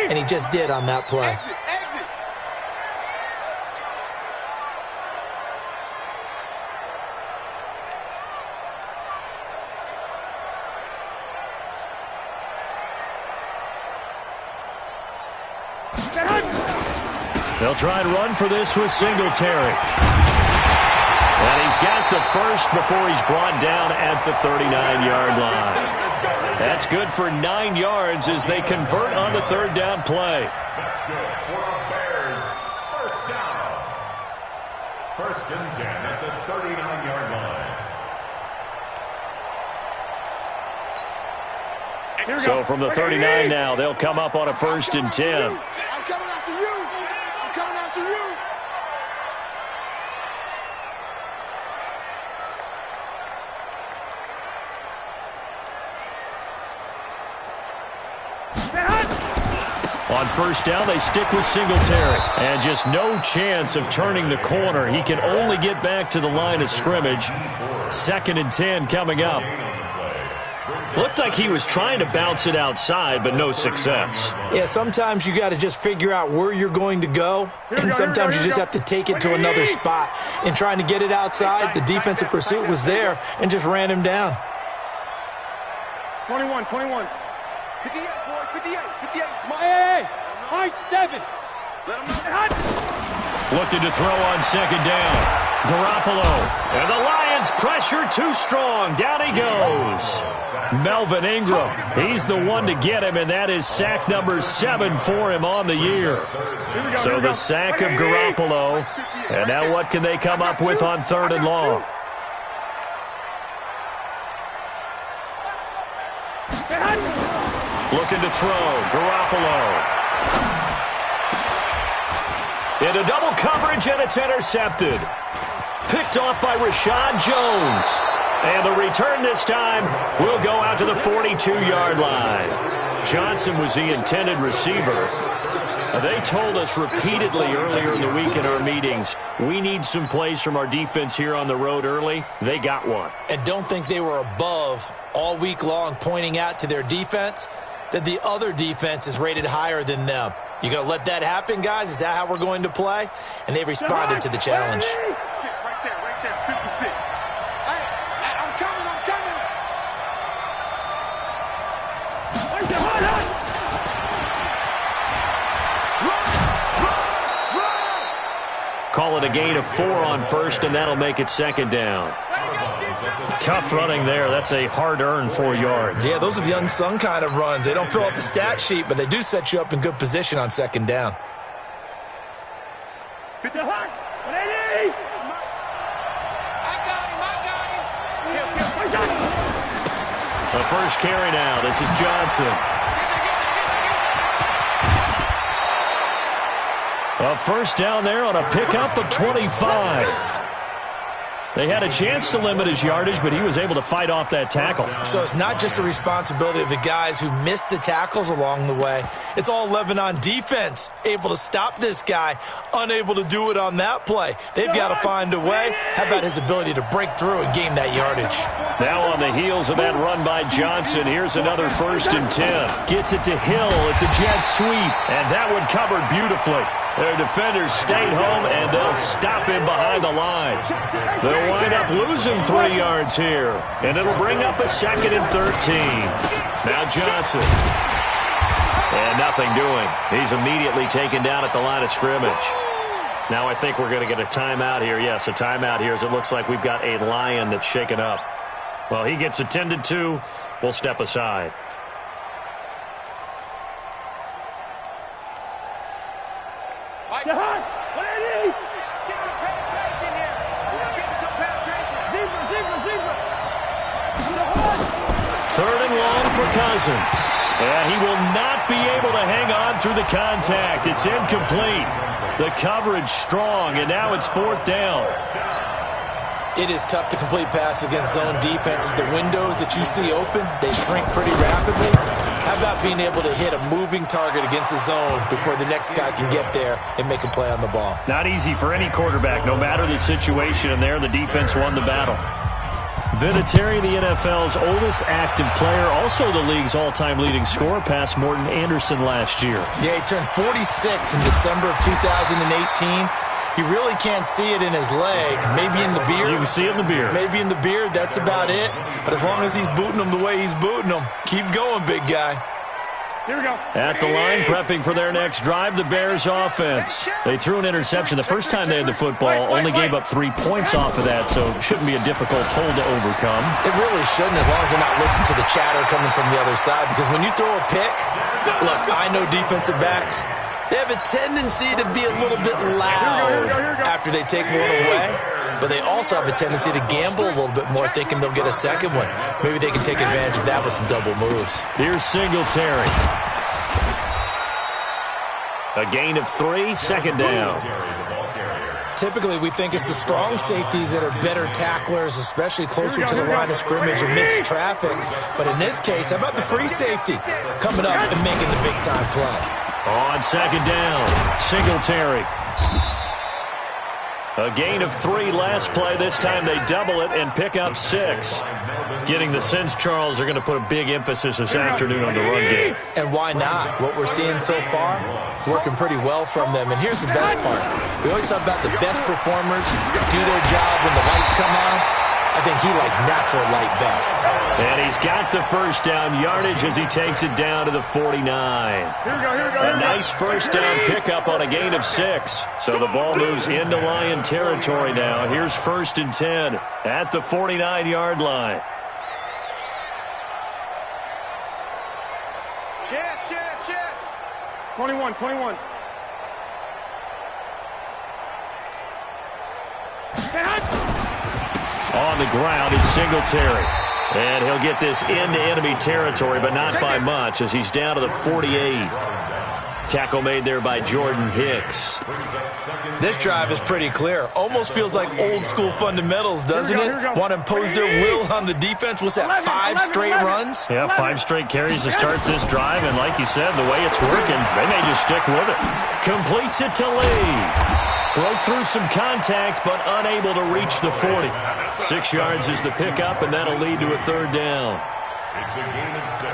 and he just did on that play. They'll try and run for this with Singletary. And he's got the first before he's brought down at the 39-yard line. That's good for 9 yards as they convert on the third down play. That's good for the Bears. First down. First and 10 at the 39-yard line. So from the 39 now, they'll come up on a first and 10. I'm coming after you. I'm coming after you. On first down, they stick with Singletary. And just no chance of turning the corner. He can only get back to the line of scrimmage. Second and 10 coming up. Looked like he was trying to bounce it outside, but no success. Yeah, sometimes you got to just figure out where you're going to go, and sometimes you just have to take it to another spot. In trying to get it outside, the defensive pursuit was there and just ran him down. 21. 58, boy, 58. Hey, high 7. Looking to throw on second down. Garoppolo. And the Lions pressure too strong. Down he goes. Melvin Ingram. He's the one to get him, and that is sack number 7 for him on the year. So the sack of Garoppolo. And now what can they come up with on third and long? Looking to throw. Garoppolo. Into double coverage, and it's intercepted. Picked off by Rashad Jones. And the return this time will go out to the 42-yard line. Johnson was the intended receiver. They told us repeatedly earlier in the week in our meetings, we need some plays from our defense here on the road early. They got one. And don't think they were above all week long pointing out to their defense that the other defense is rated higher than them. You going to let that happen, guys? Is that how we're going to play? And they responded to the challenge. Right there, 56. Hey, I'm coming. Call it a gain of 4 on first, and that'll make it second down. Tough running there. That's a hard-earned 4 yards. Yeah, those are the unsung kind of runs. They don't fill up the stat sheet, but they do set you up in good position on second down. 50. The first carry now. This is Johnson. A first down there on a pickup of 25. They had a chance to limit his yardage, but he was able to fight off that tackle. So it's not just the responsibility of the guys who missed the tackles along the way. It's all 11 on defense, able to stop this guy, unable to do it on that play. They've got to find a way. How about his ability to break through and gain that yardage? Now on the heels of that run by Johnson, here's another first and 10. Gets it to Hill. It's a jet sweep, and that one covered beautifully. Their defenders stayed home, and they'll stop him behind the line. They'll wind up losing 3 yards here, and it'll bring up a second and 13. Now Johnson. And nothing doing. He's immediately taken down at the line of scrimmage. Now I think we're going to get a timeout here. Yes, a timeout here as it looks like we've got a Lion that's shaken up. Well, he gets attended to. We'll step aside. Third and long for Cousins. And he will not be able to hang on through the contact. It's incomplete. The coverage strong, and now it's fourth down. It is tough to complete passes against zone defenses. The windows that you see open, they shrink pretty rapidly. How about being able to hit a moving target against a zone before the next guy can get there and make a play on the ball? Not easy for any quarterback, no matter the situation, and there the defense won the battle. Vinatieri, the NFL's oldest active player, also the league's all-time leading scorer, past Morton Anderson last year. Yeah, he turned 46 in December of 2018. He really can't see it in his leg. Maybe in the beard. You can see it in the beard. Maybe in the beard. That's about it. But as long as he's booting them the way he's booting them, keep going, big guy. Here we go. At the line, prepping for their next drive, the Bears offense. They threw an interception the first time they had the football, only gave up 3 points off of that, so it shouldn't be a difficult hole to overcome. It really shouldn't, as long as they're not listening to the chatter coming from the other side, because when you throw a pick, look, I know defensive backs, they have a tendency to be a little bit loud after they take one away, but they also have a tendency to gamble a little bit more, thinking they'll get a second one. Maybe they can take advantage of that with some double moves. Here's Singletary. A gain of 3, second down. Typically, we think it's the strong safeties that are better tacklers, especially closer to the line of scrimmage amidst traffic. But in this case, how about the free safety coming up and making the big-time play? On second down, Singletary. A gain of 3 last play. This time they double it and pick up 6. Getting the sense, Charles, they're going to put a big emphasis this afternoon on the run game. And why not? What we're seeing so far is working pretty well from them. And here's the best part. We always talk about the best performers do their job when the lights come on. I think he likes natural light best. And he's got the first down yardage as he takes it down to the 49. A nice first down pickup on a gain of 6. So the ball moves into Lion territory now. Here's 1st and 10 at the 49-yard line. Chance. 21. On the ground, it's Singletary. And he'll get this into enemy territory, but not by much, as he's down to the 48. Tackle made there by Jordan Hicks. This drive is pretty clear. Almost feels like old-school fundamentals, doesn't it? Want to impose their will on the defense. What's that, 5 straight runs? Yeah, 5 straight carries to start this drive, and like you said, the way it's working, they may just stick with it. Completes it to Lee. Broke through some contact, but unable to reach the 40. 6 yards is the pickup, and that'll lead to a 3rd down. It's a gain of 6.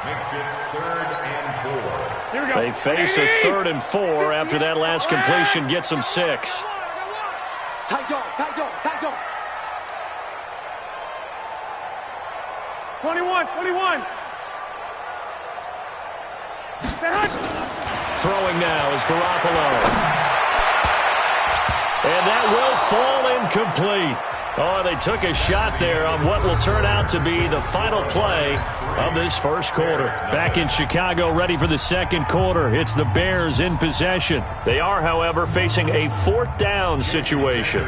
Makes it 3rd and 4. They face a 3rd and 4 after that last completion gets them 6. Tight dog. 21. Throwing now is Garoppolo. And that will fall incomplete. Oh, they took a shot there on what will turn out to be the final play of this first quarter. Back in Chicago, ready for the second quarter. It's the Bears in possession. They are, however, facing a 4th down situation.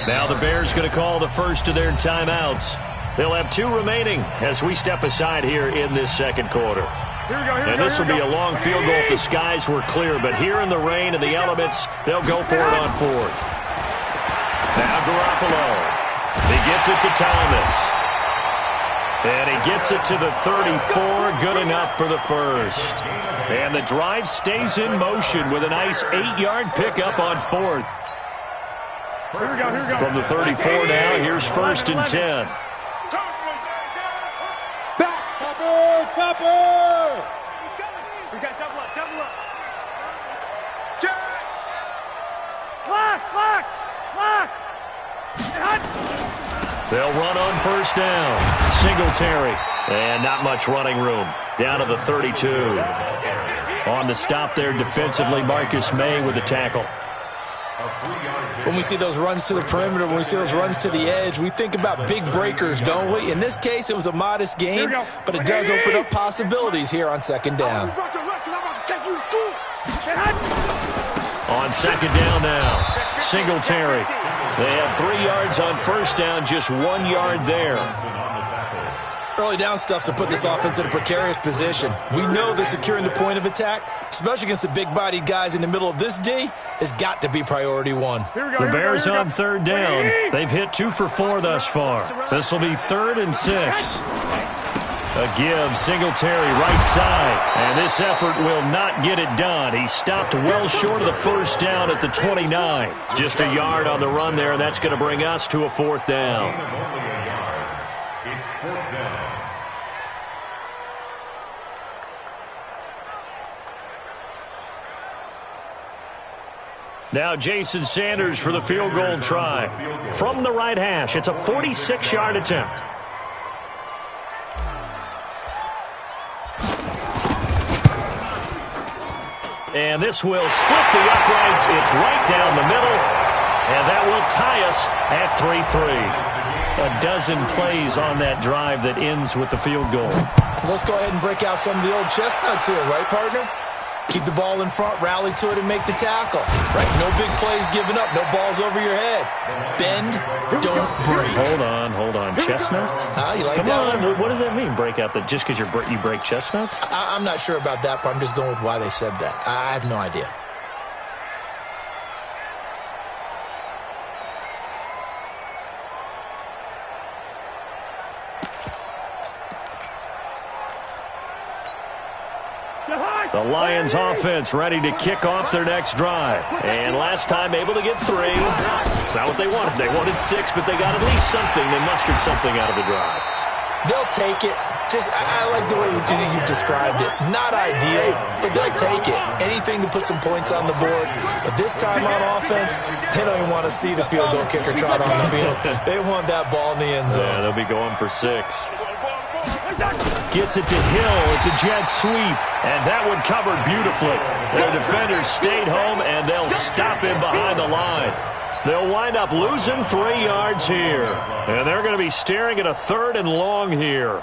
Now the Bears going to call the first of their timeouts. They'll have 2 remaining as we step aside here in this second quarter. And this will be a long field goal if the skies were clear, but here in the rain and the elements, they'll go for it on 4th. Now Garoppolo. He gets it to Thomas. And he gets it to the 34, good enough for the first. And the drive stays in motion with a nice 8-yard pickup on 4th. From the 34 now, here's 1st and 10. Topper! We got double up. Lock! They'll run on 1st down. Singletary. And not much running room. Down to the 32. On the stop there defensively, Marcus May with the tackle. When we see those runs to the perimeter, when we see those runs to the edge, we think about big breakers, don't we? In this case, it was a modest gain, but it does open up possibilities here on 2nd down. On 2nd down now, Singletary. They have 3 yards on 1st down, just 1 yard there. Early down stuff to put this offense in a precarious position. We know that securing the point of attack, especially against the big-bodied guys in the middle of this D, has got to be priority 1. The Bears on 3rd down. They've hit 2 for 4 thus far. This will be 3rd and 6. A give, Singletary right side. And this effort will not get it done. He stopped well short of the first down at the 29. Just a yard on the run there, and that's going to bring us to a fourth down. Only a yard. It's fourth down. Now Jason Sanders for the field goal try. From the right hash, it's a 46-yard attempt. And this will split the uprights. It's right down the middle. And that will tie us at 3-3. A dozen plays on that drive that ends with the field goal. Let's go ahead and break out some of the old chestnuts here, right, partner? Keep the ball in front, rally to it, and make the tackle. Right? No big plays given up, no balls over your head. Bend, don't break. Hold on. Chestnuts? You like Come that on. one? What does that mean, break out? Just because you break chestnuts? I'm not sure about that, but I'm just going with why they said that. I have no idea. The Lions offense ready to kick off their next drive. And last time able to get 3. It's not what they wanted. They wanted 6, but they got at least something. They mustered something out of the drive. They'll take it. I like the way you described it. Not ideal, but they'll take it. Anything to put some points on the board. But this time on offense, they don't even want to see the field goal kicker trot on the field. They want that ball in the end zone. Yeah, they'll be going for 6. Gets it to Hill. It's a jet sweep. And that one covered beautifully. Their defenders stayed home, and they'll stop him behind the line. They'll wind up losing 3 yards here. And they're going to be staring at a 3rd and long here.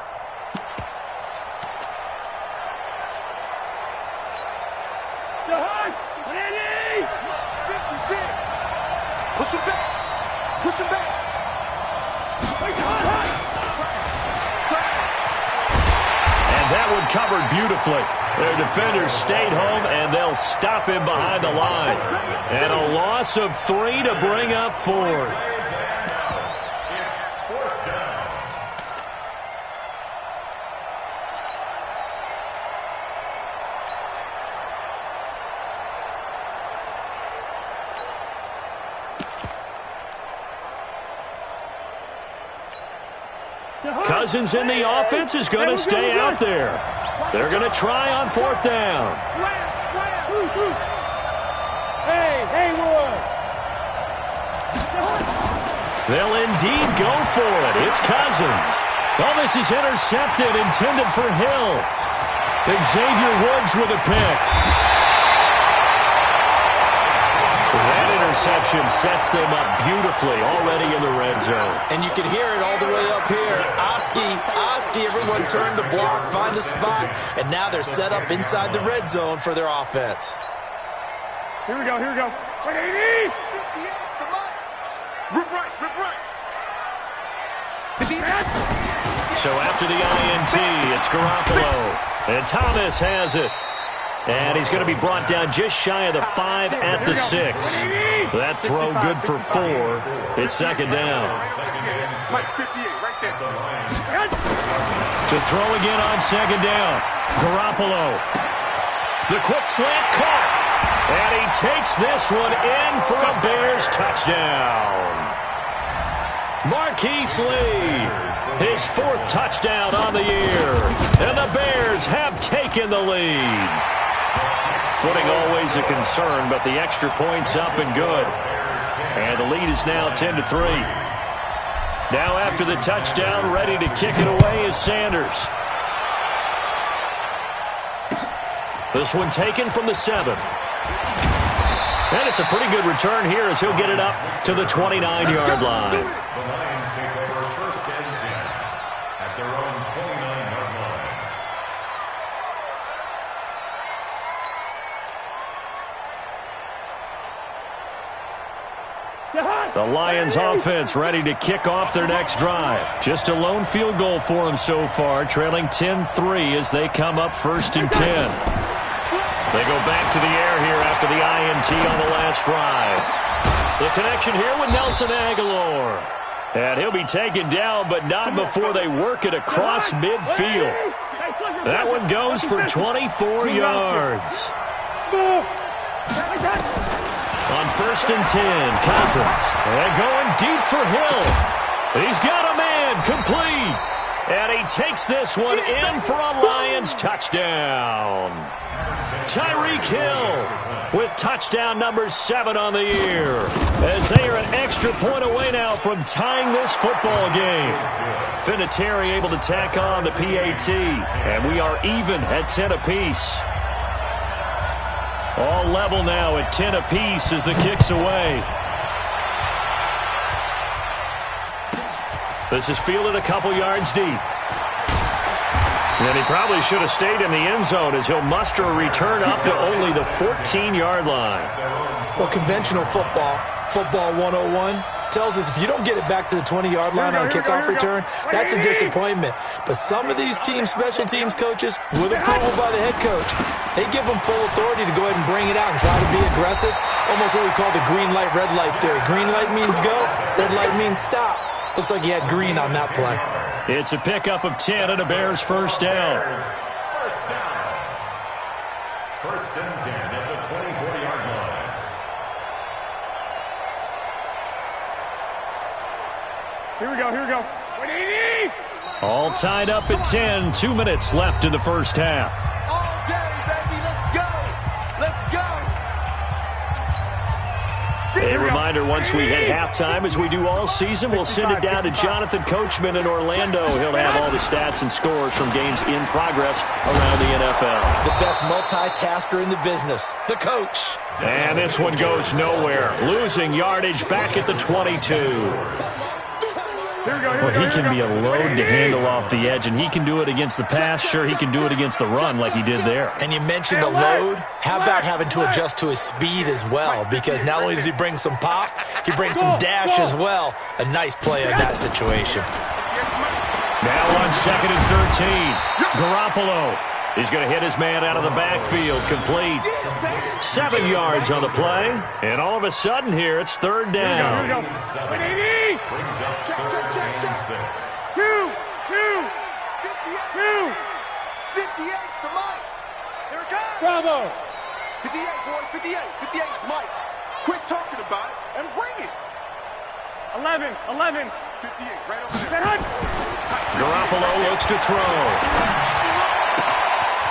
Push him back. Push him back. And that one covered beautifully. Their defenders stayed home, and they'll stop him behind the line. And a loss of 3 to bring up 4th. Cousins in the offense is going to stay out there. They're going to try on 4th down. They'll indeed go for it. It's Cousins. Oh, this is intercepted, intended for Hill. Xavier Woods with a pick. That interception sets them up beautifully already in the red zone. And you can hear it all the way up here. Oski, everyone turned to block, find a spot, and now they're set up inside the red zone for their offense. Here we go. Rip right. So after the INT, it's Garoppolo. And Thomas has it. And he's going to be brought down just shy of the 5 at the 6. That throw good for 4. It's 2nd down. To throw again on 2nd down. Garoppolo. The quick slant caught. And he takes this one in for a Bears touchdown. Marquise Lee, his 4th touchdown on the year. And the Bears have taken the lead. Footing always a concern, but the extra point's up and good. And the lead is now 10-3. Now after the touchdown, ready to kick it away is Sanders. This one taken from the 7. And it's a pretty good return here as he'll get it up to the 29-yard line. The Lions take over 1st and 10 at their own 29-yard line. The Lions offense ready to kick off their next drive. Just a lone field goal for them so far, trailing 10-3 as they come up 1st and 10. They go back to the air here after the INT on the last drive. The connection here with Nelson Aguilar. And he'll be taken down, but not before they work it across midfield. That one goes for 24 yards. On 1st and 10, Cousins. And going deep for Hill. He's got a man, complete. And he takes this one in for a Lions touchdown. Tyreek Hill with touchdown number 7 on the year, as they are an extra point away now from tying this football game. Vinatieri able to tack on the PAT, and we are even at 10 apiece. All level now at 10 apiece as the kick's away. This is fielded a couple yards deep. And he probably should have stayed in the end zone as he'll muster a return up to only the 14-yard line. Well, conventional football 101, tells us if you don't get it back to the 20-yard line on a kickoff return, that's a disappointment. But some of these teams, special teams coaches, with approval by the head coach, they give them full authority to go ahead and bring it out and try to be aggressive. Almost what we call the green light, red light theory. Green light means go, red light means stop. Looks like he had green on that play. It's a pickup of 10 and a Bears first down. First and 10 at the 24-yard line. Here we go, here we go. All tied up at 10, 2 minutes left in the first half. All day, baby, let's go. Let's go. A reminder, once we hit halftime, as we do all season, we'll send it down to Jonathan Coachman in Orlando. He'll have all the stats and scores from games in progress around the NFL. The best multitasker in the business, the coach. And this one goes nowhere. Losing yardage back at the 22. Well, he can be a load to handle off the edge, and he can do it against the pass. Sure, he can do it against the run like he did there. And you mentioned a load. How about having to adjust to his speed as well? Because not only does he bring some pop, he brings some dash as well. A nice play in that situation. Now on 2nd and 13, Garoppolo. He's going to hit his man out of the backfield, complete. 7 yards on the play, and all of a sudden here, it's 3rd down. Here we go. Brings up check. 2. 58 for Mike. Here it comes. Bravo. 58, boys, 58. 58 is Mike. Quit talking about it and bring it. 11. 58, right over there. Garoppolo looks to throw.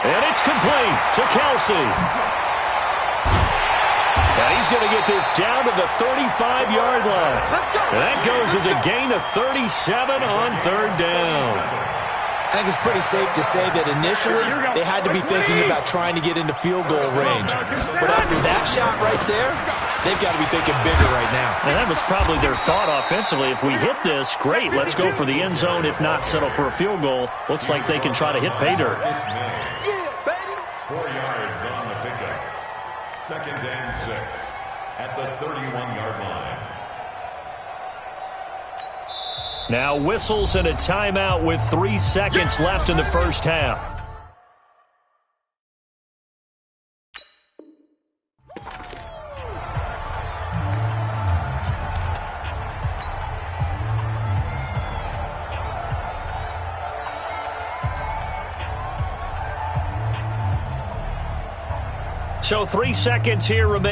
And it's complete to Kelsey. And he's going to get this down to the 35-yard line. And that goes as a gain of 37 on 3rd down. I think it's pretty safe to say that initially they had to be thinking about trying to get into field goal range. But after that shot right there, they've got to be thinking bigger right now. And that was probably their thought offensively. If we hit this, great, let's go for the end zone. If not, settle for a field goal. Looks like they can try to hit pay dirt. 4 yards on the pickup. 2nd and 6 at the 31-yard line. Now whistles and a timeout with 3 seconds left in the first half. So 3 seconds here remaining.